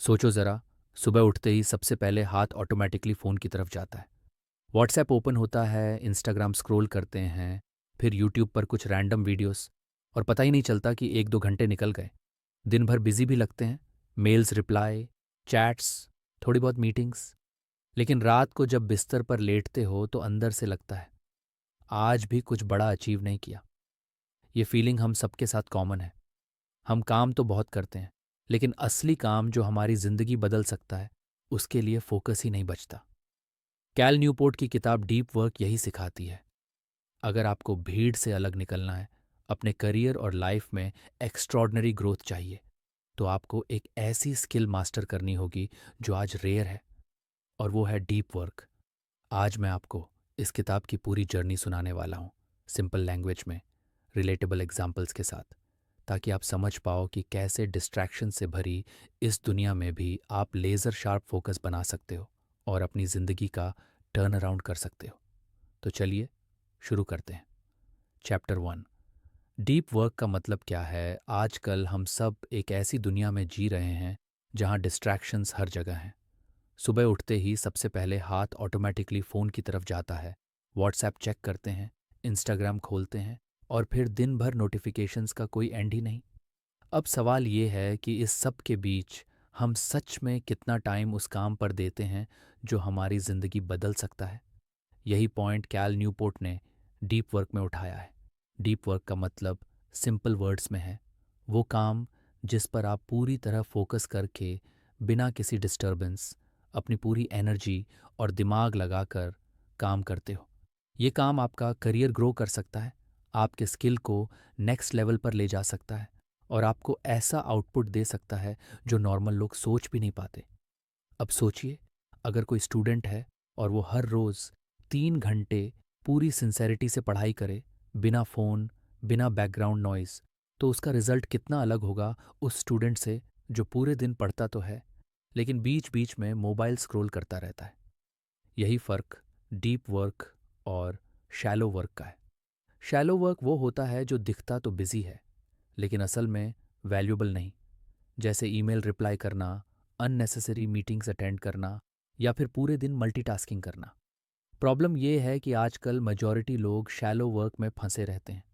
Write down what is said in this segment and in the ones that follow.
सोचो ज़रा, सुबह उठते ही सबसे पहले हाथ ऑटोमेटिकली फ़ोन की तरफ जाता है। व्हाट्सएप ओपन होता है, इंस्टाग्राम स्क्रॉल करते हैं, फिर यूट्यूब पर कुछ रैंडम वीडियोस और पता ही नहीं चलता कि 1-2 घंटे निकल गए। दिन भर बिज़ी भी लगते हैं, मेल्स रिप्लाई, चैट्स, थोड़ी बहुत मीटिंग्स। लेकिन रात को जब बिस्तर पर लेटते हो तो अंदर से लगता है, आज भी कुछ बड़ा अचीव नहीं किया। ये फीलिंग हम सबके साथ कॉमन है। हम काम तो बहुत करते हैं, लेकिन असली काम जो हमारी ज़िंदगी बदल सकता है, उसके लिए फोकस ही नहीं बचता। कैल न्यूपोर्ट की किताब डीप वर्क यही सिखाती है। अगर आपको भीड़ से अलग निकलना है, अपने करियर और लाइफ में एक्स्ट्रॉर्डनरी ग्रोथ चाहिए, तो आपको एक ऐसी स्किल मास्टर करनी होगी जो आज रेयर है, और वो है डीप वर्क। आज मैं आपको इस किताब की पूरी जर्नी सुनाने वाला हूँ, सिंपल लैंग्वेज में, रिलेटेबल एग्जाम्पल्स के साथ, ताकि आप समझ पाओ कि कैसे डिस्ट्रैक्शन से भरी इस दुनिया में भी आप लेज़र शार्प फोकस बना सकते हो और अपनी ज़िंदगी का टर्न अराउंड कर सकते हो। तो चलिए शुरू करते हैं। चैप्टर 1। डीप वर्क का मतलब क्या है? आजकल हम सब एक ऐसी दुनिया में जी रहे हैं जहाँ डिस्ट्रैक्शंस हर जगह हैं। सुबह उठते ही सबसे पहले हाथ ऑटोमेटिकली फ़ोन की तरफ जाता है। व्हाट्सएप चेक करते हैं, इंस्टाग्राम खोलते हैं और फिर दिन भर नोटिफिकेशंस का कोई एंड ही नहीं। अब सवाल ये है कि इस सब के बीच हम सच में कितना टाइम उस काम पर देते हैं जो हमारी ज़िंदगी बदल सकता है। यही पॉइंट कैल न्यूपोर्ट ने डीप वर्क में उठाया है। डीप वर्क का मतलब सिंपल वर्ड्स में है, वो काम जिस पर आप पूरी तरह फोकस करके बिना किसी डिस्टरबेंस अपनी पूरी एनर्जी और दिमाग लगाकर काम करते हो। ये काम आपका करियर ग्रो कर सकता है, आपके स्किल को नेक्स्ट लेवल पर ले जा सकता है और आपको ऐसा आउटपुट दे सकता है जो नॉर्मल लोग सोच भी नहीं पाते। अब सोचिए, अगर कोई स्टूडेंट है और वो हर रोज़ 3 घंटे पूरी सिंसेरिटी से पढ़ाई करे, बिना फ़ोन, बिना बैकग्राउंड नॉइज़, तो उसका रिज़ल्ट कितना अलग होगा उस स्टूडेंट से जो पूरे दिन पढ़ता तो है, लेकिन बीच-बीच में मोबाइल स्क्रॉल करता रहता है। यही फ़र्क डीप वर्क और शैलो वर्क का है। शैलो वर्क वो होता है जो दिखता तो बिज़ी है, लेकिन असल में वैल्यूएबल नहीं। जैसे ईमेल रिप्लाई करना, अननेसेसरी मीटिंग्स अटेंड करना या फिर पूरे दिन मल्टीटास्किंग करना। प्रॉब्लम ये है कि आजकल मेजॉरिटी लोग शैलो वर्क में फंसे रहते हैं।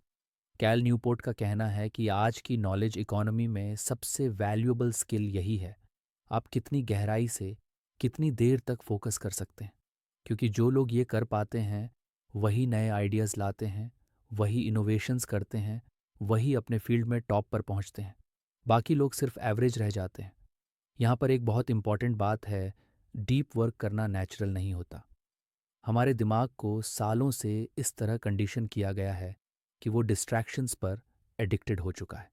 कैल न्यूपोर्ट का कहना है कि आज की नॉलेज इकोनॉमी में सबसे वैल्यूएबल स्किल यही है, आप कितनी गहराई से कितनी देर तक फोकस कर सकते हैं। क्योंकि जो लोग ये कर पाते हैं वही नए आइडियाज़ लाते हैं, वही इनोवेशंस करते हैं, वही अपने फील्ड में टॉप पर पहुंचते हैं। बाकी लोग सिर्फ एवरेज रह जाते हैं। यहाँ पर एक बहुत इंपॉर्टेंट बात है, डीप वर्क करना नेचुरल नहीं होता। हमारे दिमाग को सालों से इस तरह कंडीशन किया गया है कि वो डिस्ट्रैक्शंस पर एडिक्टेड हो चुका है।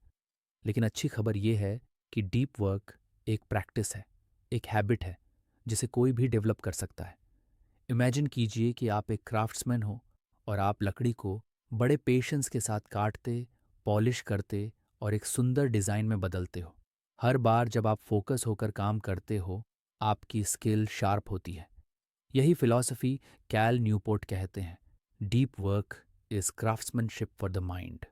लेकिन अच्छी खबर ये है कि डीप वर्क एक प्रैक्टिस है, एक हैबिट है जिसे कोई भी डेवलप कर सकता है। इमेजिन कीजिए कि आप एक क्राफ्ट्समैन हो और आप लकड़ी को बड़े पेशेंस के साथ काटते, पॉलिश करते और एक सुंदर डिज़ाइन में बदलते हो। हर बार जब आप फोकस होकर काम करते हो, आपकी स्किल शार्प होती है। यही फिलॉसफी कैल न्यूपोर्ट कहते हैं, deep work is craftsmanship for the mind.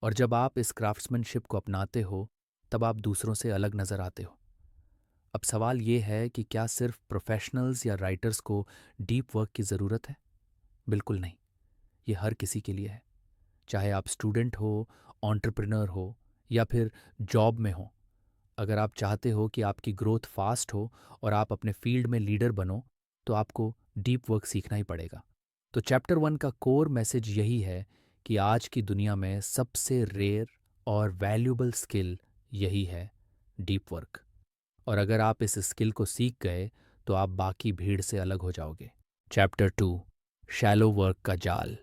और जब आप इस क्राफ्ट्समैनशिप को अपनाते हो, तब आप दूसरों से अलग नज़र आते हो। अब सवाल ये है कि क्या सिर्फ प्रोफेशनल्स या राइटर्स को डीप वर्क की ज़रूरत है? बिल्कुल नहीं, ये हर किसी के लिए है। चाहे आप स्टूडेंट हो, एंटरप्रेन्योर हो या फिर जॉब में हो। अगर आप चाहते हो कि आपकी ग्रोथ फास्ट हो और आप अपने फील्ड में लीडर बनो, तो आपको डीप वर्क सीखना ही पड़ेगा। तो चैप्टर 1 का कोर मैसेज यही है कि आज की दुनिया में सबसे रेयर और वैल्यूएबल स्किल यही है, डीप वर्क। और अगर आप इस स्किल को सीख गए तो आप बाकी भीड़ से अलग हो जाओगे। चैप्टर 2। शैलो वर्क का जाल।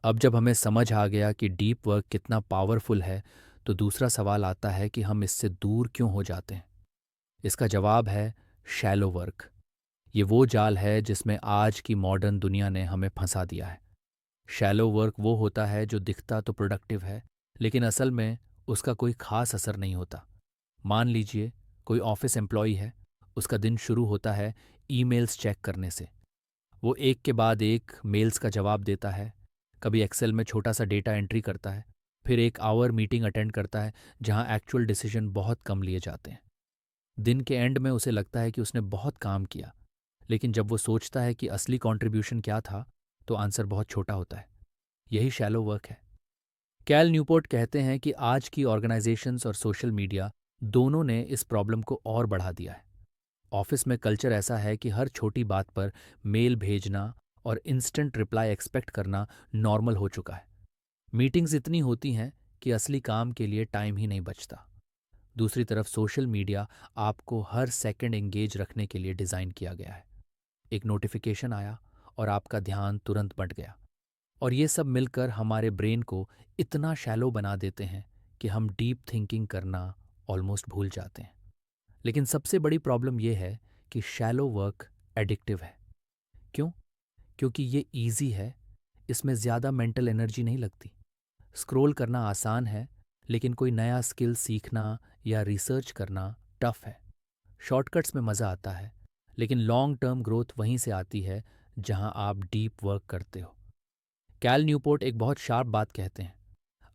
अब जब हमें समझ आ गया कि डीप वर्क कितना पावरफुल है, तो दूसरा सवाल आता है कि हम इससे दूर क्यों हो जाते हैं। इसका जवाब है शैलो वर्क। ये वो जाल है जिसमें आज की मॉडर्न दुनिया ने हमें फंसा दिया है। शैलो वर्क वो होता है जो दिखता तो प्रोडक्टिव है, लेकिन असल में उसका कोई खास असर नहीं होता। मान लीजिए कोई ऑफिस एम्प्लॉई है, उसका दिन शुरू होता है ईमेल्स चेक करने से। वो एक के बाद एक मेल्स का जवाब देता है, कभी एक्सेल में छोटा सा डेटा एंट्री करता है, फिर एक आवर मीटिंग अटेंड करता है जहां एक्चुअल डिसीजन बहुत कम लिए जाते हैं। दिन के एंड में उसे लगता है कि उसने बहुत काम किया, लेकिन जब वो सोचता है कि असली कंट्रीब्यूशन क्या था, तो आंसर बहुत छोटा होता है। यही शैलो वर्क है। कैल न्यूपोर्ट कहते हैं कि आज की ऑर्गेनाइजेशंस और सोशल मीडिया दोनों ने इस प्रॉब्लम को और बढ़ा दिया है। ऑफिस में कल्चर ऐसा है कि हर छोटी बात पर मेल भेजना और इंस्टेंट रिप्लाई एक्सपेक्ट करना नॉर्मल हो चुका है। मीटिंग्स इतनी होती हैं कि असली काम के लिए टाइम ही नहीं बचता। दूसरी तरफ सोशल मीडिया आपको हर सेकंड एंगेज रखने के लिए डिज़ाइन किया गया है। एक नोटिफिकेशन आया और आपका ध्यान तुरंत बंट गया, और ये सब मिलकर हमारे ब्रेन को इतना शैलो बना देते हैं कि हम डीप थिंकिंग करना ऑलमोस्ट भूल जाते हैं। लेकिन सबसे बड़ी प्रॉब्लम यह है कि शैलो वर्क एडिक्टिव है। क्यों? क्योंकि ये ईजी है, इसमें ज़्यादा मेंटल एनर्जी नहीं लगती। स्क्रॉल करना आसान है, लेकिन कोई नया स्किल सीखना या रिसर्च करना टफ है। शॉर्टकट्स में मज़ा आता है, लेकिन लॉन्ग टर्म ग्रोथ वहीं से आती है जहां आप डीप वर्क करते हो। कैल न्यूपोर्ट एक बहुत शार्प बात कहते हैं।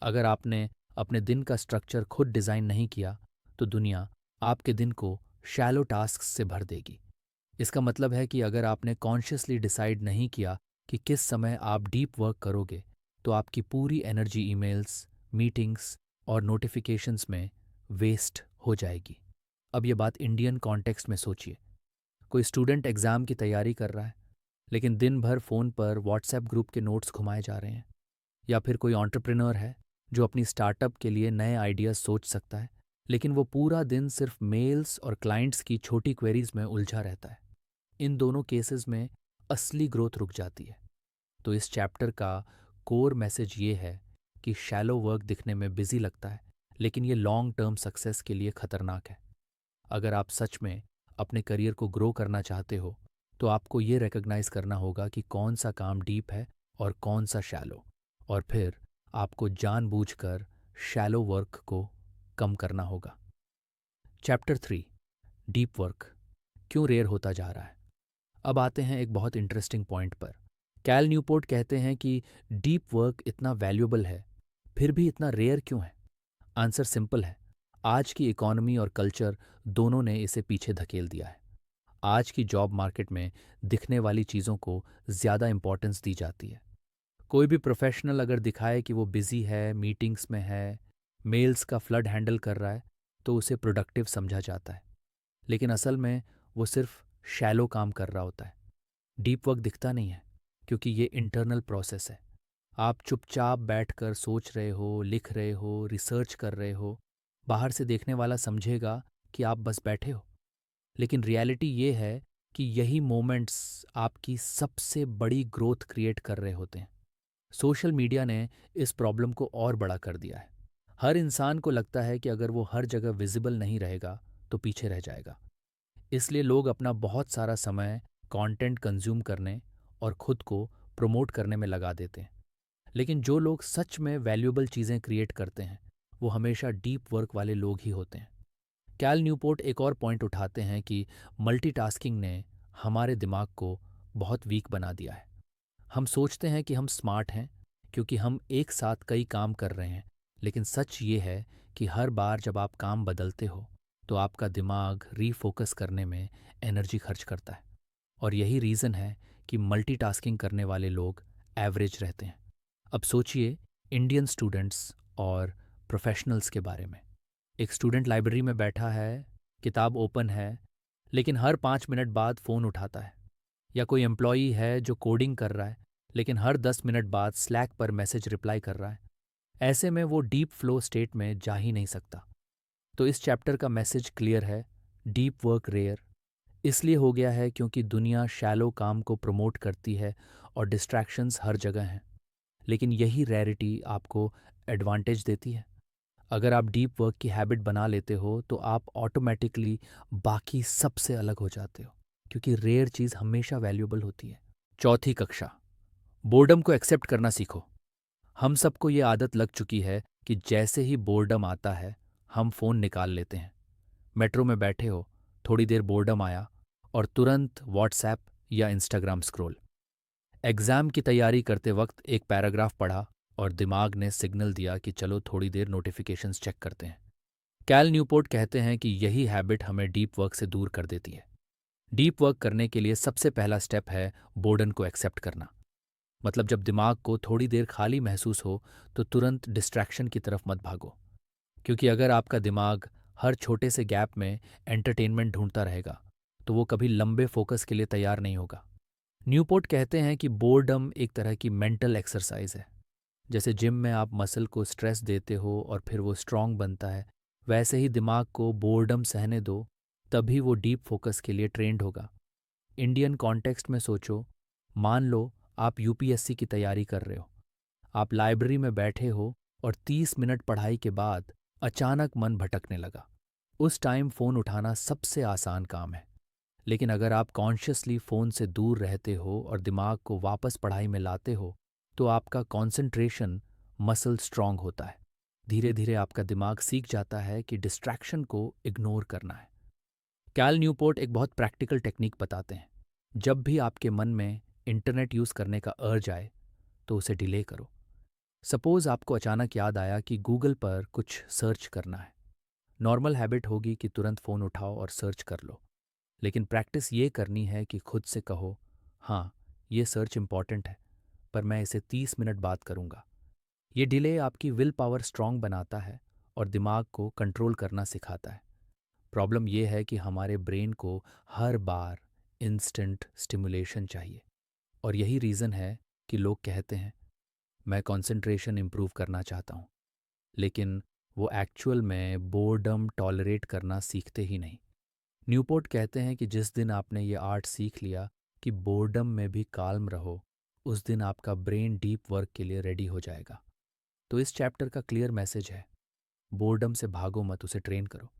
अगर आपने अपने दिन का स्ट्रक्चर खुद डिज़ाइन नहीं किया, तो दुनिया आपके दिन को शैलो टास्क्स से भर देगी। इसका मतलब है कि अगर आपने कॉन्शियसली डिसाइड नहीं किया कि किस समय आप डीप वर्क करोगे, तो आपकी पूरी एनर्जी ईमेल्स, मीटिंग्स और नोटिफिकेशंस में वेस्ट हो जाएगी। अब ये बात इंडियन कॉन्टेक्स्ट में सोचिए। कोई स्टूडेंट एग्ज़ाम की तैयारी कर रहा है, लेकिन दिन भर फ़ोन पर व्हाट्सएप ग्रुप के नोट्स घुमाए जा रहे हैं। या फिर कोई एंटरप्रेन्योर है जो अपनी स्टार्टअप के लिए नए आइडियाज़ सोच सकता है, लेकिन वो पूरा दिन सिर्फ मेल्स और क्लाइंट्स की छोटी क्वेरीज में उलझा रहता है। इन दोनों केसेस में असली ग्रोथ रुक जाती है। तो इस चैप्टर का कोर मैसेज ये है कि शैलो वर्क दिखने में बिजी लगता है, लेकिन ये लॉन्ग टर्म सक्सेस के लिए खतरनाक है। अगर आप सच में अपने करियर को ग्रो करना चाहते हो, तो आपको ये रिकग्नाइज करना होगा कि कौन सा काम डीप है और कौन सा शैलो, और फिर आपको जानबूझकर शैलो वर्क को कम करना होगा। चैप्टर 3, डीप वर्क क्यों रेयर होता जा रहा है। अब आते हैं एक बहुत इंटरेस्टिंग पॉइंट पर। कैल न्यूपोर्ट कहते हैं कि डीप वर्क इतना वैल्यूएबल है, फिर भी इतना रेयर क्यों है। आंसर सिंपल है। आज की इकोनॉमी और कल्चर दोनों ने इसे पीछे धकेल दिया है। आज की जॉब मार्केट में दिखने वाली चीज़ों को ज़्यादा इंपॉर्टेंस दी जाती है। कोई भी प्रोफेशनल अगर दिखाए कि वो बिजी है, मीटिंग्स में है, मेल्स का फ्लड हैंडल कर रहा है, तो उसे प्रोडक्टिव समझा जाता है। लेकिन असल में वो सिर्फ शैलो काम कर रहा होता है। डीप वर्क दिखता नहीं है, क्योंकि ये इंटरनल प्रोसेस है। आप चुपचाप बैठकर सोच रहे हो, लिख रहे हो, रिसर्च कर रहे हो। बाहर से देखने वाला समझेगा कि आप बस बैठे हो, लेकिन रियलिटी ये है कि यही मोमेंट्स आपकी सबसे बड़ी ग्रोथ क्रिएट कर रहे होते हैं। सोशल मीडिया ने इस प्रॉब्लम को और बड़ा कर दिया है। हर इंसान को लगता है कि अगर वो हर जगह विजिबल नहीं रहेगा, तो पीछे रह जाएगा। इसलिए लोग अपना बहुत सारा समय कंटेंट कंज्यूम करने और खुद को प्रमोट करने में लगा देते हैं। लेकिन जो लोग सच में वैल्यूएबल चीज़ें क्रिएट करते हैं, वो हमेशा डीप वर्क वाले लोग ही होते हैं। कैल न्यूपोर्ट एक और पॉइंट उठाते हैं कि मल्टीटास्किंग ने हमारे दिमाग को बहुत वीक बना दिया है। हम सोचते हैं कि हम स्मार्ट हैं क्योंकि हम एक साथ कई काम कर रहे हैं, लेकिन सच ये है कि हर बार जब आप काम बदलते हो, तो आपका दिमाग रीफोकस करने में एनर्जी खर्च करता है। और यही रीज़न है कि मल्टीटास्किंग करने वाले लोग एवरेज रहते हैं। अब सोचिए इंडियन स्टूडेंट्स और प्रोफेशनल्स के बारे में। एक स्टूडेंट लाइब्रेरी में बैठा है, किताब ओपन है, लेकिन हर 5 मिनट बाद फ़ोन उठाता है। या कोई एम्प्लॉई है जो कोडिंग कर रहा है, लेकिन हर 10 मिनट बाद स्लैक पर मैसेज रिप्लाई कर रहा है। ऐसे में वो डीप फ्लो स्टेट में जा ही नहीं सकता। तो इस चैप्टर का मैसेज क्लियर है। डीप वर्क रेयर इसलिए हो गया है क्योंकि दुनिया शैलो काम को प्रमोट करती है और डिस्ट्रैक्शंस हर जगह हैं। लेकिन यही रेयरिटी आपको एडवांटेज देती है। अगर आप डीप वर्क की हैबिट बना लेते हो, तो आप ऑटोमेटिकली बाकी सबसे अलग हो जाते हो, क्योंकि रेयर चीज़ हमेशा वैल्यूएबल होती है। चौथी कक्षा, बोर्डम को एक्सेप्ट करना सीखो। हम सबको ये आदत लग चुकी है कि जैसे ही बोर्डम आता है, हम फ़ोन निकाल लेते हैं। मेट्रो में बैठे हो, थोड़ी देर बोर्डम आया और तुरंत व्हाट्सएप या इंस्टाग्राम स्क्रॉल। एग्ज़ाम की तैयारी करते वक्त एक पैराग्राफ पढ़ा और दिमाग ने सिग्नल दिया कि चलो थोड़ी देर नोटिफिकेशंस चेक करते हैं। कैल न्यूपोर्ट कहते हैं कि यही हैबिट हमें डीप वर्क से दूर कर देती है। डीप वर्क करने के लिए सबसे पहला स्टेप है बोर्डन को एक्सेप्ट करना। मतलब जब दिमाग को थोड़ी देर खाली महसूस हो तो तुरंत डिस्ट्रैक्शन की तरफ मत भागो, क्योंकि अगर आपका दिमाग हर छोटे से गैप में एंटरटेनमेंट ढूंढता रहेगा तो वो कभी लंबे फोकस के लिए तैयार नहीं होगा। न्यूपोर्ट कहते हैं कि बोर्डम एक तरह की मेंटल एक्सरसाइज है। जैसे जिम में आप मसल को स्ट्रेस देते हो और फिर वो स्ट्रांग बनता है, वैसे ही दिमाग को बोर्डम सहने दो, तभी वो डीप फोकस के लिए ट्रेंड होगा। इंडियन कॉन्टेक्स्ट में सोचो, मान लो आप यूपीएससी की तैयारी कर रहे हो। आप लाइब्रेरी में बैठे हो और 30 मिनट पढ़ाई के बाद अचानक मन भटकने लगा। उस टाइम फ़ोन उठाना सबसे आसान काम है। लेकिन अगर आप कॉन्शियसली फ़ोन से दूर रहते हो और दिमाग को वापस पढ़ाई में लाते हो, तो आपका कंसंट्रेशन मसल स्ट्रांग होता है। धीरे धीरे आपका दिमाग सीख जाता है कि डिस्ट्रैक्शन को इग्नोर करना है। कैल न्यूपोर्ट एक बहुत प्रैक्टिकल टेक्निक बताते हैं। जब भी आपके मन में इंटरनेट यूज़ करने का अर्ज आए, तो उसे डिले करो। सपोज़ आपको अचानक याद आया कि गूगल पर कुछ सर्च करना है। नॉर्मल हैबिट होगी कि तुरंत फ़ोन उठाओ और सर्च कर लो। लेकिन प्रैक्टिस ये करनी है कि खुद से कहो, हाँ, ये सर्च इम्पॉर्टेंट है, पर मैं इसे 30 मिनट बाद करूँगा। ये डिले आपकी विल पावर स्ट्रांग बनाता है और दिमाग को कंट्रोल करना सिखाता है। प्रॉब्लम ये है कि हमारे ब्रेन को हर बार इंस्टेंट स्टिमुलेशन चाहिए, और यही रीज़न है कि लोग कहते हैं, मैं कंसंट्रेशन इम्प्रूव करना चाहता हूँ, लेकिन वो एक्चुअल में बोर्डम टॉलरेट करना सीखते ही नहीं। न्यूपोर्ट कहते हैं कि जिस दिन आपने ये आर्ट सीख लिया कि बोर्डम में भी काल्म रहो, उस दिन आपका ब्रेन डीप वर्क के लिए रेडी हो जाएगा। तो इस चैप्टर का क्लियर मैसेज है, बोर्डम से भागो मत, उसे ट्रेन करो।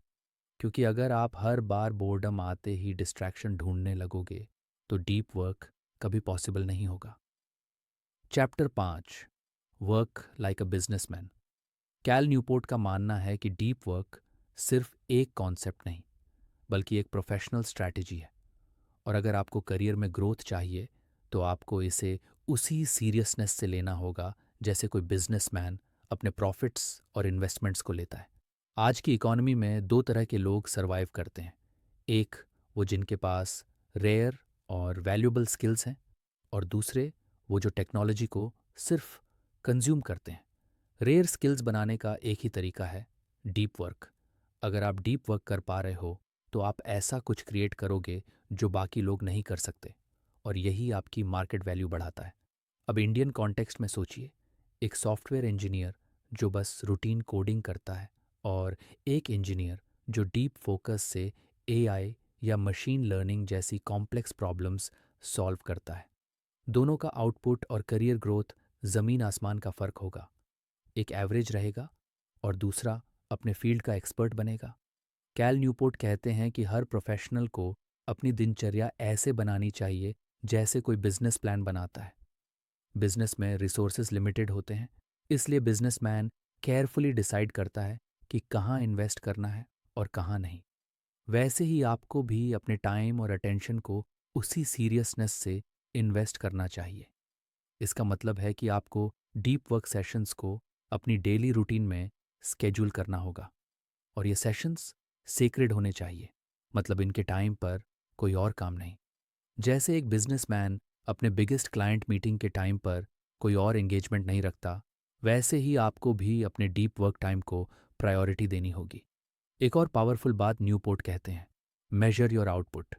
क्योंकि अगर आप हर बार बोर्डम आते ही डिस्ट्रैक्शन ढूंढने लगोगे, तो डीप वर्क कभी पॉसिबल नहीं होगा। Chapter 5, work like a businessman. Cal Newport का मानना है कि डीप वर्क सिर्फ एक कॉन्सेप्ट नहीं, बल्कि एक प्रोफेशनल स्ट्रैटेजी है। और अगर आपको करियर में ग्रोथ चाहिए, तो आपको इसे उसी सीरियसनेस से लेना होगा जैसे कोई बिजनेसमैन अपने प्रॉफिट्स और इन्वेस्टमेंट्स को लेता है। आज की इकॉनमी में दो तरह के लोग सरवाइव करते हैं। एक, वो जिनके पास रेयर और वैल्यूएबल स्किल्स हैं, और दूसरे, वो जो टेक्नोलॉजी को सिर्फ कंज्यूम करते हैं। रेयर स्किल्स बनाने का एक ही तरीका है, डीप वर्क। अगर आप डीप वर्क कर पा रहे हो, तो आप ऐसा कुछ क्रिएट करोगे जो बाकी लोग नहीं कर सकते, और यही आपकी मार्केट वैल्यू बढ़ाता है। अब इंडियन कॉन्टेक्स्ट में सोचिए, एक सॉफ्टवेयर इंजीनियर जो बस रूटीन कोडिंग करता है, और एक इंजीनियर जो डीप फोकस से एआई या मशीन लर्निंग जैसी कॉम्प्लेक्स प्रॉब्लम्स सॉल्व करता है। दोनों का आउटपुट और करियर ग्रोथ ज़मीन आसमान का फ़र्क होगा। एक एवरेज रहेगा और दूसरा अपने फील्ड का एक्सपर्ट बनेगा। कैल न्यूपोर्ट कहते हैं कि हर प्रोफेशनल को अपनी दिनचर्या ऐसे बनानी चाहिए जैसे कोई बिजनेस प्लान बनाता है। बिजनेस में रिसोर्सेज लिमिटेड होते हैं, इसलिए बिजनेसमैन केयरफुली डिसाइड करता है कि कहाँ इन्वेस्ट करना है और कहाँ नहीं। वैसे ही आपको भी अपने टाइम और अटेंशन को उसी सीरियसनेस से इन्वेस्ट करना चाहिए। इसका मतलब है कि आपको डीप वर्क सेशंस को अपनी डेली रूटीन में स्केड्यूल करना होगा, और ये सेशंस सेक्रेड होने चाहिए। मतलब इनके टाइम पर कोई और काम नहीं। जैसे एक बिजनेसमैन अपने बिगेस्ट क्लाइंट मीटिंग के टाइम पर कोई और एंगेजमेंट नहीं रखता, वैसे ही आपको भी अपने डीप वर्क टाइम को प्रायोरिटी देनी होगी। एक और पावरफुल बात न्यूपोर्ट कहते हैं, मेजर योर आउटपुट।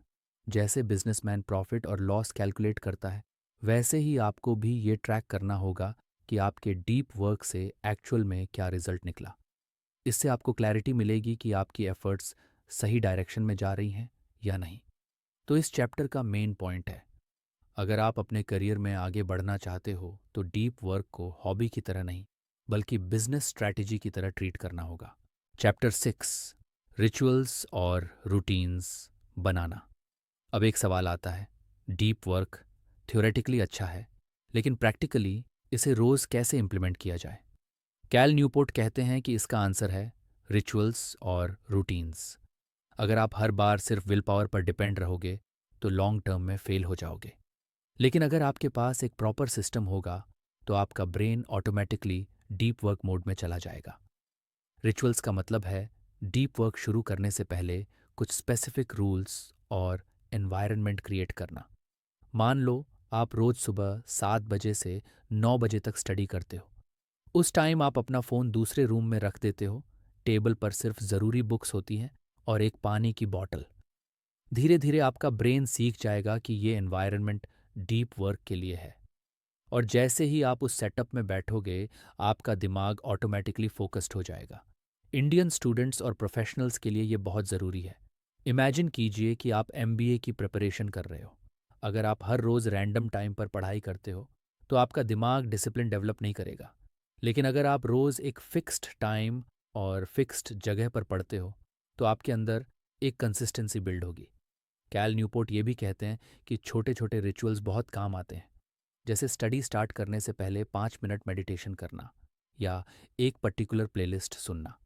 जैसे बिजनेसमैन प्रॉफिट और लॉस कैलकुलेट करता है, वैसे ही आपको भी ये ट्रैक करना होगा कि आपके डीप वर्क से एक्चुअल में क्या रिजल्ट निकला। इससे आपको क्लैरिटी मिलेगी कि आपकी एफर्ट्स सही डायरेक्शन में जा रही हैं या नहीं। तो इस चैप्टर का मेन पॉइंट है, अगर आप अपने करियर में आगे बढ़ना चाहते हो, तो डीप वर्क को हॉबी की तरह नहीं, बल्कि बिजनेस स्ट्रैटेजी की तरह ट्रीट करना होगा। चैप्टर 6, रिचुअल्स और रूटीन्स बनाना। अब एक सवाल आता है, डीप वर्क थ्योरेटिकली अच्छा है, लेकिन प्रैक्टिकली इसे रोज़ कैसे इम्प्लीमेंट किया जाए? कैल न्यूपोर्ट कहते हैं कि इसका आंसर है रिचुअल्स और रूटीन्स। अगर आप हर बार सिर्फ विल पावर पर डिपेंड रहोगे, तो लॉन्ग टर्म में फेल हो जाओगे। लेकिन अगर आपके पास एक प्रॉपर सिस्टम होगा, तो आपका brain automatically deep work mode में चला जाएगा। रिचुअल्स का मतलब है डीप वर्क शुरू करने से पहले कुछ स्पेसिफिक रूल्स और एनवायरनमेंट क्रिएट करना। मान लो आप रोज सुबह 7 बजे से 9 बजे तक स्टडी करते हो। उस टाइम आप अपना फ़ोन दूसरे रूम में रख देते हो। टेबल पर सिर्फ ज़रूरी बुक्स होती हैं और एक पानी की बॉटल। धीरे धीरे आपका ब्रेन सीख जाएगा कि ये एनवायरनमेंट डीप वर्क के लिए है। और जैसे ही आप उस सेटअप में बैठोगे, आपका दिमाग ऑटोमेटिकली फोकस्ड हो जाएगा। इंडियन स्टूडेंट्स और प्रोफेशनल्स के लिए ये बहुत ज़रूरी है। इमेजिन कीजिए कि आप एमबीए की प्रिपरेशन कर रहे हो। अगर आप हर रोज़ रैंडम टाइम पर पढ़ाई करते हो तो आपका दिमाग डिसिप्लिन डेवलप नहीं करेगा। लेकिन अगर आप रोज़ एक फिक्स्ड टाइम और फिक्स्ड जगह पर पढ़ते हो तो आपके अंदर एक कंसिस्टेंसी बिल्ड होगी। कैल न्यूपोर्ट ये भी कहते हैं कि छोटे छोटे रिचुअल्स बहुत काम आते हैं। जैसे स्टडी स्टार्ट करने से पहले 5 मिनट मेडिटेशन करना या एक पर्टिकुलर प्लेलिस्ट सुनना।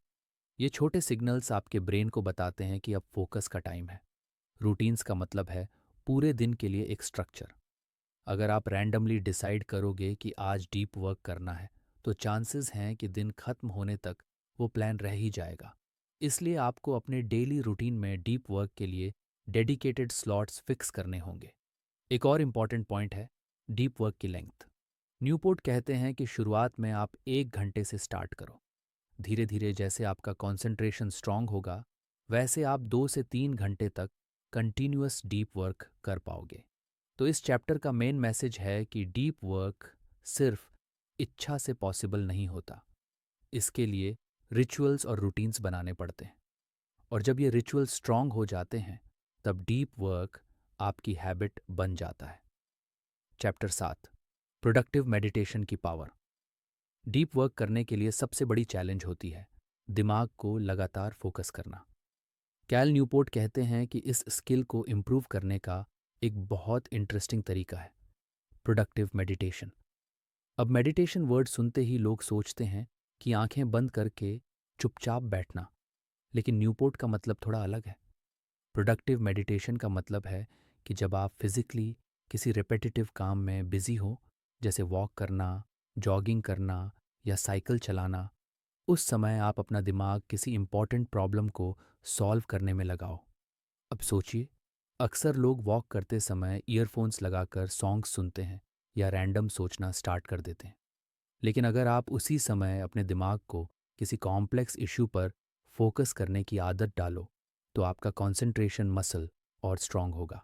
ये छोटे सिग्नल्स आपके ब्रेन को बताते हैं कि अब फोकस का टाइम है। रूटीन्स का मतलब है पूरे दिन के लिए एक स्ट्रक्चर। अगर आप रैंडमली डिसाइड करोगे कि आज डीप वर्क करना है तो चांसेस हैं कि दिन खत्म होने तक वो प्लान रह ही जाएगा। इसलिए आपको अपने डेली रूटीन में डीप वर्क के लिए डेडिकेटेड स्लॉट्स फिक्स करने होंगे। एक और इम्पॉर्टेंट पॉइंट है डीप वर्क की लेंथ। न्यूपोर्ट कहते हैं कि शुरुआत में आप 1 घंटे से स्टार्ट करो। धीरे धीरे जैसे आपका कंसंट्रेशन स्ट्रांग होगा, वैसे आप 2 से 3 घंटे तक कंटिन्यूअस डीप वर्क कर पाओगे। तो इस चैप्टर का मेन मैसेज है कि डीप वर्क सिर्फ इच्छा से पॉसिबल नहीं होता। इसके लिए रिचुअल्स और रूटीन्स बनाने पड़ते हैं। और जब ये रिचुअल्स स्ट्रांग हो जाते हैं, तब डीप वर्क आपकी हैबिट बन जाता है। चैप्टर 7, प्रोडक्टिव मेडिटेशन की पावर। डीप वर्क करने के लिए सबसे बड़ी चैलेंज होती है दिमाग को लगातार फोकस करना। कैल न्यूपोर्ट कहते हैं कि इस स्किल को इम्प्रूव करने का एक बहुत इंटरेस्टिंग तरीका है प्रोडक्टिव मेडिटेशन। अब मेडिटेशन वर्ड सुनते ही लोग सोचते हैं कि आंखें बंद करके चुपचाप बैठना, लेकिन न्यूपोर्ट का मतलब थोड़ा अलग है। प्रोडक्टिव मेडिटेशन का मतलब है कि जब आप फिजिकली किसी रिपेटिटिव काम में बिजी हो, जैसे वॉक करना, जॉगिंग करना या साइकिल चलाना, उस समय आप अपना दिमाग किसी इम्पॉर्टेंट प्रॉब्लम को सॉल्व करने में लगाओ। अब सोचिए, अक्सर लोग वॉक करते समय ईयरफोन्स लगाकर सॉन्ग्स सुनते हैं या रैंडम सोचना स्टार्ट कर देते हैं। लेकिन अगर आप उसी समय अपने दिमाग को किसी कॉम्प्लेक्स इशू पर फोकस करने की आदत डालो, तो आपका कंसंट्रेशन मसल और स्ट्रांग होगा।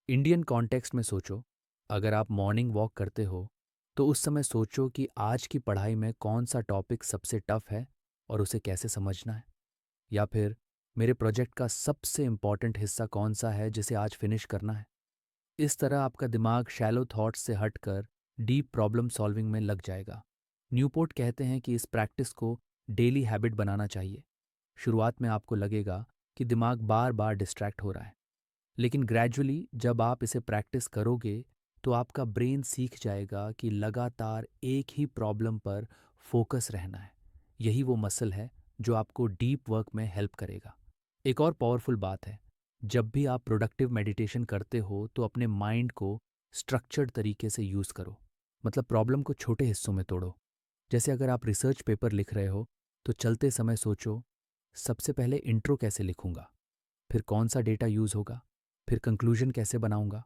इंडियन कॉन्टेक्स्ट में सोचो, अगर आप मॉर्निंग वॉक करते हो तो उस समय सोचो कि आज की पढ़ाई में कौन सा टॉपिक सबसे टफ है और उसे कैसे समझना है। या फिर मेरे प्रोजेक्ट का सबसे इम्पॉर्टेंट हिस्सा कौन सा है जिसे आज फिनिश करना है। इस तरह आपका दिमाग शैलो थॉट्स से हटकर डीप प्रॉब्लम सॉल्विंग में लग जाएगा। न्यूपोर्ट कहते हैं कि इस प्रैक्टिस को डेली हैबिट बनाना चाहिए। शुरुआत में आपको लगेगा कि दिमाग बार बार डिस्ट्रैक्ट हो रहा है, लेकिन ग्रेजुअली जब आप इसे प्रैक्टिस करोगे तो आपका ब्रेन सीख जाएगा कि लगातार एक ही प्रॉब्लम पर फोकस रहना है। यही वो मसल है जो आपको डीप वर्क में हेल्प करेगा। एक और पावरफुल बात है, जब भी आप प्रोडक्टिव मेडिटेशन करते हो तो अपने माइंड को स्ट्रक्चर्ड तरीके से यूज़ करो। मतलब प्रॉब्लम को छोटे हिस्सों में तोड़ो। जैसे अगर आप रिसर्च पेपर लिख रहे हो तो चलते समय सोचो, सबसे पहले इंट्रो कैसे लिखूंगा, फिर कौन सा डेटा यूज़ होगा, फिर कंक्लूजन कैसे बनाऊंगा।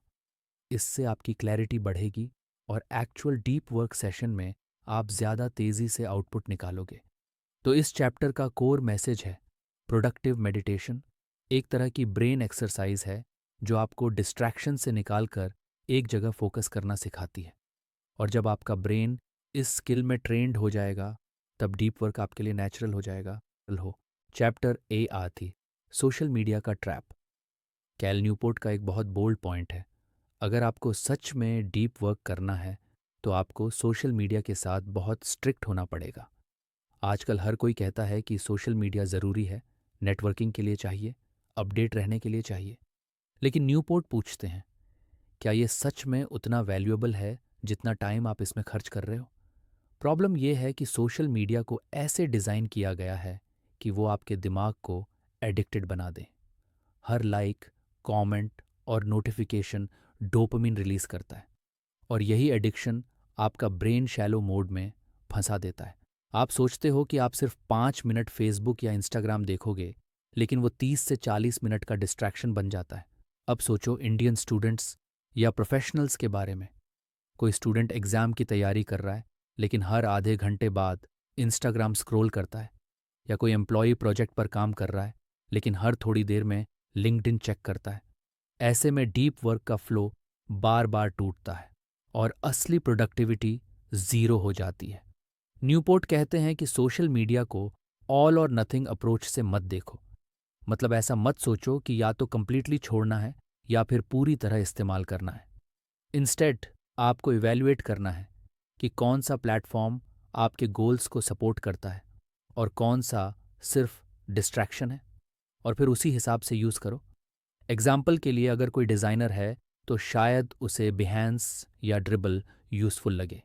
इससे आपकी क्लैरिटी बढ़ेगी और एक्चुअल डीप वर्क सेशन में आप ज़्यादा तेज़ी से आउटपुट निकालोगे। तो इस चैप्टर का कोर मैसेज है प्रोडक्टिव मेडिटेशन एक तरह की ब्रेन एक्सरसाइज है जो आपको डिस्ट्रैक्शन से निकालकर एक जगह फोकस करना सिखाती है। और जब आपका ब्रेन इस स्किल में ट्रेंड हो जाएगा, तब डीप वर्क आपके लिए नेचुरल हो जाएगा। हो चैप्टर ए आती सोशल मीडिया का ट्रैप। कैल न्यूपोर्ट का एक बहुत बोल्ड पॉइंट है, अगर आपको सच में डीप वर्क करना है तो आपको सोशल मीडिया के साथ बहुत स्ट्रिक्ट होना पड़ेगा। आजकल हर कोई कहता है कि सोशल मीडिया ज़रूरी है, नेटवर्किंग के लिए चाहिए, अपडेट रहने के लिए चाहिए। लेकिन न्यूपोर्ट पूछते हैं, क्या ये सच में उतना वैल्यूएबल है जितना टाइम आप इसमें खर्च कर रहे हो? प्रॉब्लम यह है कि सोशल मीडिया को ऐसे डिज़ाइन किया गया है कि वो आपके दिमाग को एडिक्टेड बना दे। हर लाइक, कमेंट और नोटिफिकेशन डोपामिन रिलीज करता है और यही एडिक्शन आपका ब्रेन शैलो मोड में फंसा देता है। आप सोचते हो कि आप सिर्फ 5 मिनट फेसबुक या इंस्टाग्राम देखोगे, लेकिन वो 30 से 40 मिनट का डिस्ट्रैक्शन बन जाता है। अब सोचो इंडियन स्टूडेंट्स या प्रोफेशनल्स के बारे में। कोई स्टूडेंट एग्ज़ाम की तैयारी कर रहा है, लेकिन हर आधे घंटे बाद इंस्टाग्राम स्क्रॉल करता है। या कोई एम्प्लॉई प्रोजेक्ट पर काम कर रहा है, लेकिन हर थोड़ी देर में लिंक्डइन चेक करता है। ऐसे में डीप वर्क का फ्लो बार बार टूटता है और असली प्रोडक्टिविटी ज़ीरो हो जाती है। न्यूपोर्ट कहते हैं कि सोशल मीडिया को ऑल और नथिंग अप्रोच से मत देखो। मतलब ऐसा मत सोचो कि या तो कंप्लीटली छोड़ना है या फिर पूरी तरह इस्तेमाल करना है। इंस्टेड आपको इवैल्यूएट करना है कि कौन सा प्लेटफॉर्म आपके गोल्स को सपोर्ट करता है और कौन सा सिर्फ डिस्ट्रैक्शन है, और फिर उसी हिसाब से यूज़ करो। एग्जाम्पल के लिए अगर कोई डिज़ाइनर है तो शायद उसे बिहेंस या ड्रिबल यूज़फुल लगे,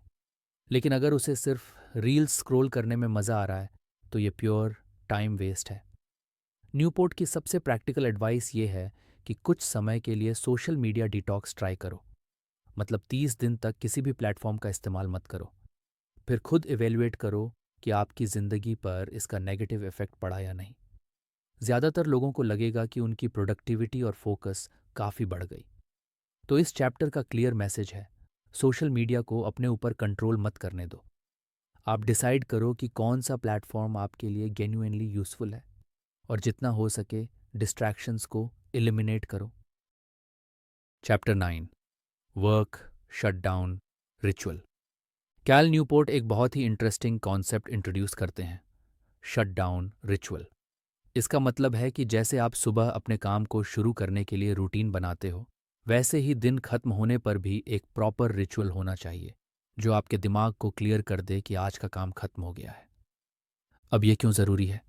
लेकिन अगर उसे सिर्फ रील्स स्क्रॉल करने में मज़ा आ रहा है तो ये प्योर टाइम वेस्ट है। न्यूपोर्ट की सबसे प्रैक्टिकल एडवाइस ये है कि कुछ समय के लिए सोशल मीडिया डिटॉक्स ट्राई करो। मतलब 30 दिन तक किसी भी प्लेटफॉर्म का इस्तेमाल मत करो। फिर खुद इवेल्युएट करो कि आपकी ज़िंदगी पर इसका नेगेटिव इफ़ेक्ट पड़ा या नहीं। ज़्यादातर लोगों को लगेगा कि उनकी प्रोडक्टिविटी और फोकस काफ़ी बढ़ गई। तो इस चैप्टर का क्लियर मैसेज है, सोशल मीडिया को अपने ऊपर कंट्रोल मत करने दो। आप डिसाइड करो कि कौन सा प्लेटफॉर्म आपके लिए जेन्युइनली यूज़फुल है, और जितना हो सके डिस्ट्रैक्शंस को एलिमिनेट करो। Chapter 9, work shutdown ritual. Cal Newport एक बहुत ही इंटरेस्टिंग कॉन्सेप्ट इंट्रोड्यूस करते हैं, शटडाउन रिचुअल। इसका मतलब है कि जैसे आप सुबह अपने काम को शुरू करने के लिए रूटीन बनाते हो, वैसे ही दिन खत्म होने पर भी एक प्रॉपर रिचुअल होना चाहिए जो आपके दिमाग को क्लियर कर दे कि आज का काम खत्म हो गया है। अब ये क्यों ज़रूरी है?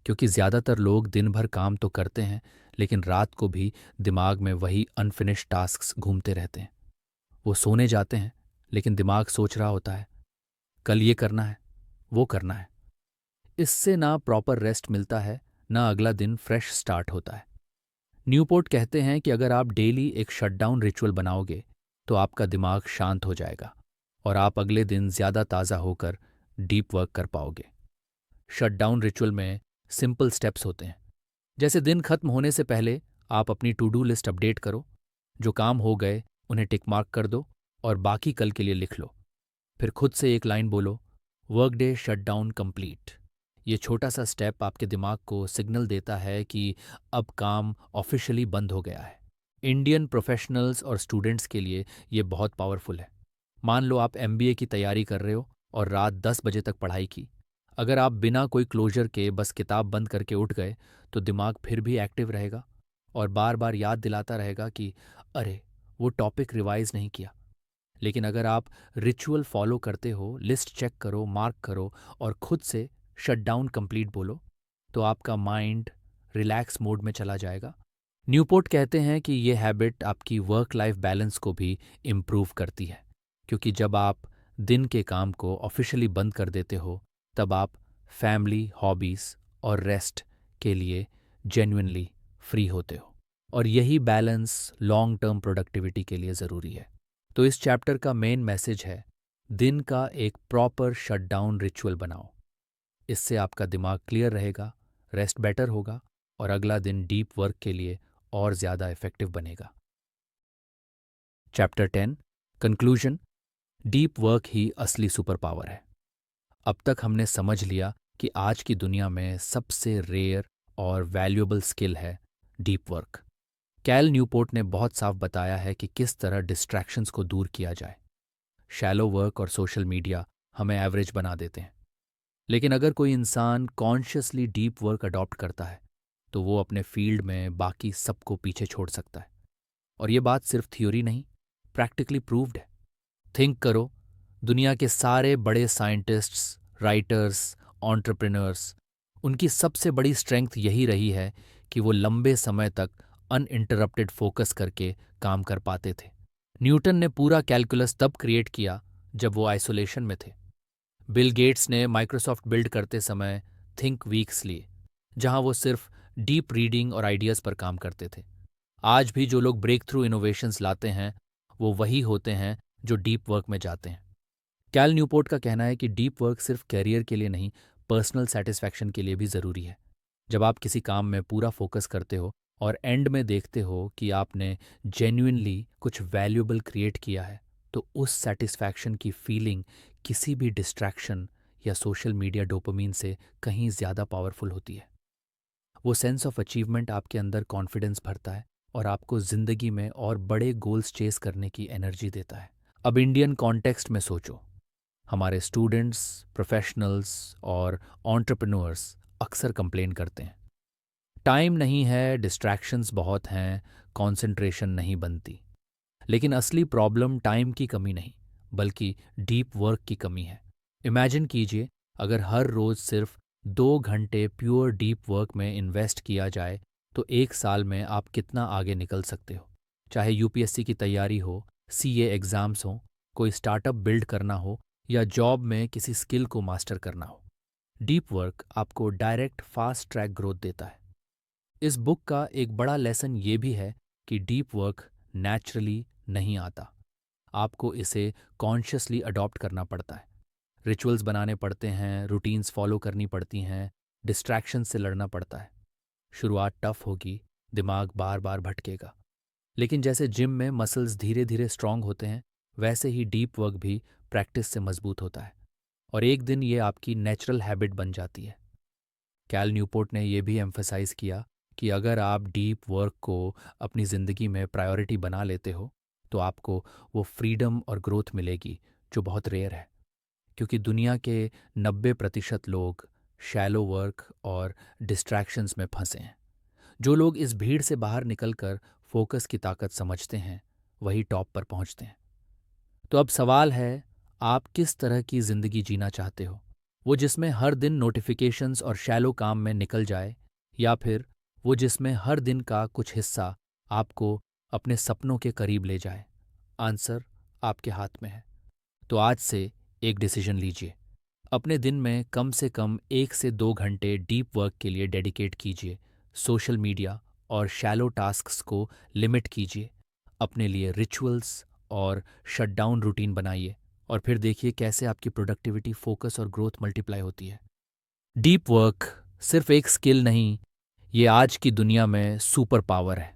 क्योंकि ज़्यादातर लोग दिन भर काम तो करते हैं, लेकिन रात को भी दिमाग में वही अनफिनिश्ड टास्क्स घूमते रहते हैं। वो सोने जाते हैं, लेकिन दिमाग सोच रहा होता है, कल ये करना है, वो करना है। इससे ना प्रॉपर रेस्ट मिलता है, ना अगला दिन फ्रेश स्टार्ट होता है। न्यूपोर्ट कहते हैं कि अगर आप डेली एक शटडाउन रिचुअल बनाओगे तो आपका दिमाग शांत हो जाएगा और आप अगले दिन ज़्यादा ताज़ा होकर डीप वर्क कर पाओगे। शटडाउन रिचुअल में सिंपल स्टेप्स होते हैं। जैसे दिन खत्म होने से पहले आप अपनी टू डू लिस्ट अपडेट करो, जो काम हो गए उन्हें टिक मार्क कर दो और बाकी कल के लिए लिख लो। फिर खुद से एक लाइन बोलो, वर्क डे शटडाउन कंप्लीट। ये छोटा सा स्टेप आपके दिमाग को सिग्नल देता है कि अब काम ऑफिशियली बंद हो गया है। इंडियन प्रोफेशनल्स और स्टूडेंट्स के लिए ये बहुत पावरफुल है। मान लो आप एमबीए की तैयारी कर रहे हो और रात 10 बजे तक पढ़ाई की। अगर आप बिना कोई क्लोजर के बस किताब बंद करके उठ गए तो दिमाग फिर भी एक्टिव रहेगा और बार बार याद दिलाता रहेगा कि अरे वो टॉपिक रिवाइज नहीं किया। लेकिन अगर आप रिचुअल फॉलो करते हो, लिस्ट चेक करो, मार्क करो और खुद से शटडाउन कंप्लीट बोलो, तो आपका माइंड रिलैक्स मोड में चला जाएगा। न्यूपोर्ट कहते हैं कि ये हैबिट आपकी वर्क लाइफ बैलेंस को भी इम्प्रूव करती है, क्योंकि जब आप दिन के काम को ऑफिशियली बंद कर देते हो तब आप फैमिली, हॉबीज़ और रेस्ट के लिए जेन्युइनली फ्री होते हो, और यही बैलेंस लॉन्ग टर्म प्रोडक्टिविटी के लिए ज़रूरी है। तो इस चैप्टर का मेन मैसेज है, दिन का एक प्रॉपर शटडाउन रिचुअल बनाओ। इससे आपका दिमाग क्लियर रहेगा, रेस्ट बेटर होगा और अगला दिन डीप वर्क के लिए और ज़्यादा इफेक्टिव बनेगा। Chapter 10, conclusion. डीप वर्क ही असली सुपर पावर है। अब तक हमने समझ लिया कि आज की दुनिया में सबसे रेयर और वैल्यूएबल स्किल है डीप वर्क। कैल न्यूपोर्ट ने बहुत साफ बताया है कि किस तरह डिस्ट्रैक्शंस को दूर किया जाए। शैलो वर्क और सोशल मीडिया हमें एवरेज बना देते हैं, लेकिन अगर कोई इंसान कॉन्शियसली डीप वर्क अडॉप्ट करता है तो वो अपने फील्ड में बाकी सबको पीछे छोड़ सकता है। और ये बात सिर्फ थ्योरी नहीं, प्रैक्टिकली प्रूव्ड है। थिंक करो, दुनिया के सारे बड़े साइंटिस्ट्स, राइटर्स, एंटरप्रेन्योर्स, उनकी सबसे बड़ी स्ट्रेंथ यही रही है कि वो लंबे समय तक अनइंटरप्टेड फोकस करके काम कर पाते थे। न्यूटन ने पूरा कैलकुलस तब क्रिएट किया जब वो आइसोलेशन में थे। बिल गेट्स ने माइक्रोसॉफ्ट बिल्ड करते समय थिंक वीक्स लिए, जहां वो सिर्फ डीप रीडिंग और आइडियाज़ पर काम करते थे। आज भी जो लोग ब्रेक थ्रू इनोवेशंस लाते हैं वो वही होते हैं जो डीप वर्क में जाते हैं। कैल न्यूपोर्ट का कहना है कि डीप वर्क सिर्फ कैरियर के लिए नहीं, पर्सनल सेटिस्फैक्शन के लिए भी ज़रूरी है। जब आप किसी काम में पूरा फोकस करते हो और एंड में देखते हो कि आपने जेन्युइनली कुछ वैल्यूएबल क्रिएट किया है, तो उस सेटिस्फैक्शन की फीलिंग किसी भी डिस्ट्रैक्शन या सोशल मीडिया डोपामीन से कहीं ज़्यादा पावरफुल होती है। वो सेंस ऑफ अचीवमेंट आपके अंदर कॉन्फिडेंस भरता है और आपको ज़िंदगी में और बड़े गोल्स चेस करने की एनर्जी देता है। अब इंडियन कॉन्टेक्स्ट में सोचो, हमारे स्टूडेंट्स, प्रोफेशनल्स और एंटरप्रेन्योर्स अक्सर कंप्लेन करते हैं, टाइम नहीं है, डिस्ट्रैक्शंस बहुत हैं, कंसंट्रेशन नहीं बनती। लेकिन असली प्रॉब्लम टाइम की कमी नहीं, बल्कि डीप वर्क की कमी है। इमेजिन कीजिए, अगर हर रोज सिर्फ 2 घंटे प्योर डीप वर्क में इन्वेस्ट किया जाए, तो 1 साल में आप कितना आगे निकल सकते हो। चाहे यूपीएससी की तैयारी हो, सीए एग्ज़ाम्स हो, कोई स्टार्टअप बिल्ड करना हो या जॉब में किसी स्किल को मास्टर करना हो। डीप वर्क आपको डायरेक्ट फास्ट ट्रैक ग्रोथ देता है। इस बुक का एक बड़ा लेसन ये भी है कि डीप वर्क नेचुरली नहीं आता, आपको इसे कॉन्शियसली अडॉप्ट करना पड़ता है। रिचुअल्स बनाने पड़ते हैं, रूटीन्स फॉलो करनी पड़ती हैं, डिस्ट्रैक्शन से लड़ना पड़ता है। शुरुआत टफ होगी, दिमाग बार बार भटकेगा, लेकिन जैसे जिम में मसल्स धीरे धीरे स्ट्रांग होते हैं, वैसे ही डीप वर्क भी प्रैक्टिस से मजबूत होता है और एक दिन ये आपकी नेचुरल हैबिट बन जाती है। कैल न्यूपोर्ट ने यह भी एम्फसाइज किया कि अगर आप डीप वर्क को अपनी ज़िंदगी में प्रायोरिटी बना लेते हो, तो आपको वो फ्रीडम और ग्रोथ मिलेगी जो बहुत रेयर है, क्योंकि दुनिया के 90% लोग शैलो वर्क और डिस्ट्रैक्शंस में फंसे हैं। जो लोग इस भीड़ से बाहर निकलकर फोकस की ताकत समझते हैं, वही टॉप पर पहुंचते हैं। तो अब सवाल है, आप किस तरह की ज़िंदगी जीना चाहते हो? वो जिसमें हर दिन नोटिफिकेशंस और शैलो काम में निकल जाए, या फिर वो जिसमें हर दिन का कुछ हिस्सा आपको अपने सपनों के करीब ले जाए? आंसर आपके हाथ में है। तो आज से एक डिसीजन लीजिए। अपने दिन में कम से कम 1 से 2 घंटे डीप वर्क के लिए डेडिकेट कीजिए। सोशल मीडिया और शैलो टास्क्स को लिमिट कीजिए। अपने लिए रिचुअल्स और शटडाउन रूटीन बनाइए और फिर देखिए कैसे आपकी प्रोडक्टिविटी, फोकस और ग्रोथ मल्टीप्लाई होती है। डीप वर्क सिर्फ एक स्किल नहीं, ये आज की दुनिया में सुपर पावर है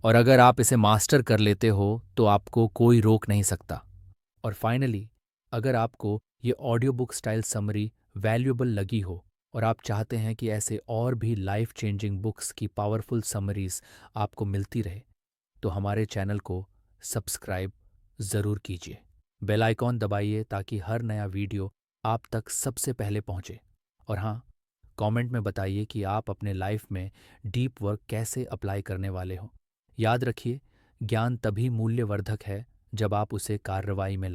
और अगर आप इसे मास्टर कर लेते हो तो आपको कोई रोक नहीं सकता। और फाइनली, अगर आपको ये audio book style summary valuable लगी हो और आप चाहते हैं कि ऐसे और भी लाइफ चेंजिंग बुक्स की पावरफुल समरीज आपको मिलती रहे, तो हमारे चैनल को सब्सक्राइब ज़रूर कीजिए। बेल आइकॉन दबाइए ताकि हर नया वीडियो आप तक सबसे पहले पहुंचे। और हाँ, कमेंट में बताइए कि आप अपने लाइफ में डीप वर्क कैसे अप्लाई करने वाले हो। याद रखिए, ज्ञान तभी मूल्यवर्धक है जब आप उसे कार्रवाई में